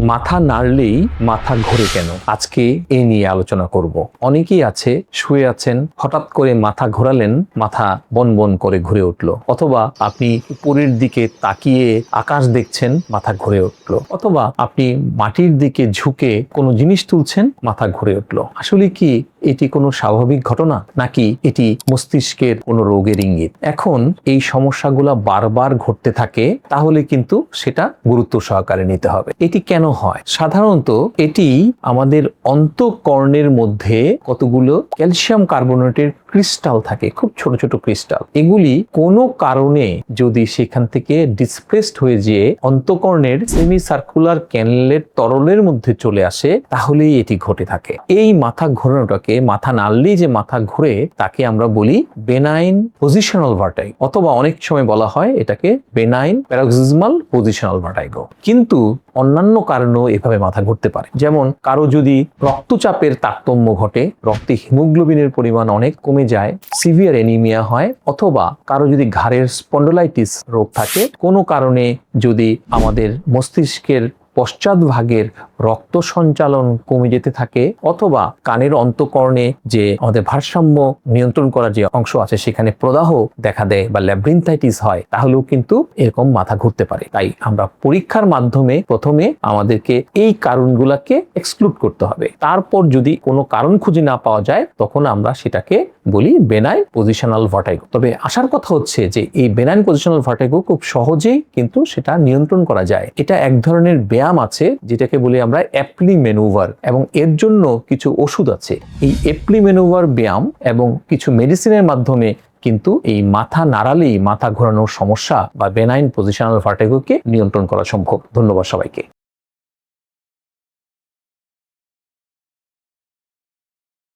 মাথা নাড়লেই মাথা ঘোরে কেন, আজকে এই নিয়ে আলোচনা করব। অনেকেই আছে শুয়ে আছেন, হঠাৎ করে মাথা ঘোরালেন, মাথা বন বন করে ঘুরে উঠলো, অথবা আপনি উপরের দিকে তাকিয়ে আকাশ দেখছেন, মাথা ঘুরে উঠলো, অথবা আপনি মাটির দিকে ঝুঁকে কোনো জিনিস তুলছেন, মাথা ঘুরে উঠলো। আসলে কি এটি কোনো স্বাভাবিক ঘটনা, নাকি এটি মস্তিষ্কের কোনো রোগের ইঙ্গিত? এখন এই সমস্যাগুলো বারবার ঘটতে থাকে, তাহলে কিন্তু সেটা গুরুত্ব সহকারে নিতে হবে। এটি কেন হয়? সাধারণত এটি আমাদের অন্তঃকর্ণের মধ্যে কতগুলো ক্যালসিয়াম কার্বোনেটের ক্রিস্টাল থাকে, খুব ছোট ছোট ক্রিস্টাল। এগুলি কোনো কারণে যদি সেখান থেকে ডিসপ্লেসড হয়ে যেয়ে অন্তঃকর্ণের সেমি সার্কুলার ক্যানেলের তরলের মধ্যে চলে আসে, তাহলেই এটি ঘটে থাকে। এই মাথা ঘোরানোটাকে, মাথা নাড়লেই যে মাথা ঘুরে, তাকে আমরা বলি বেনাইন পজিশনাল ভার্টাইগো, অথবা অনেক সময় বলা হয় এটাকে বেনাইন প্যারক্সিসমাল পজিশনাল ভার্টাইগো। কিন্তু অন্যান্য কারণেও এভাবে মাথা ঘুরতে পারে। যেমন কারো যদি রক্তচাপের তারতম্য ঘটে, রক্তে হিমোগ্লোবিনের পরিমাণ অনেক কমে যায়, সিভিয়ার অ্যানিমিয়া হয়, অথবা কারো যদি ঘাড়ের স্পন্ডোলাইটিস রোগ থাকে, কোনো কারণে যদি আমাদের মস্তিষ্কের পশ্চাৎভাগের রক্ত সঞ্চালন কমে যেতে থাকে, অথবা কানের অন্তঃকর্ণে যে আমাদের ভারসাম্য নিয়ন্ত্রণ করার যে অংশ আছে সেখানে প্রদাহ দেখা দেয় বা ল্যাব্রিনথাইটিস হয়, তাহলেও কিন্তু এরকম মাথা ঘুরতে পারে। তাই আমরা পরীক্ষার মাধ্যমে প্রথমে আমাদেরকে এই কারণগুলোকে এক্সক্লুড করতে হবে। তারপর যদি কোনো কারণ খুঁজে না পাওয়া যায়, তখন আমরা সেটাকে বলি বেনাইন পজিশনাল ভার্টাইগো। তবে আসার কথা হচ্ছে যে এই বেনাইন পজিশনাল ভার্টাইগো খুব সহজেই কিন্তু সেটা নিয়ন্ত্রণ করা যায়। এটা এক ধরনের ব্যায়াম আছে যেটাকে বলি আমরা অ্যাপ্লি ম্যানুভার, এবং এর জন্য কিছু ওষুধ আছে। এই অ্যাপ্লি ম্যানুভার ব্যায়াম এবং কিছু মেডিসিনের মাধ্যমে কিন্তু এই মাথা নাড়ালেই মাথা ঘোরানোর সমস্যা বা বেনাইন পজিশনাল ভার্টাইগোকে নিয়ন্ত্রণ করা সম্ভব। ধন্যবাদ সবাইকে।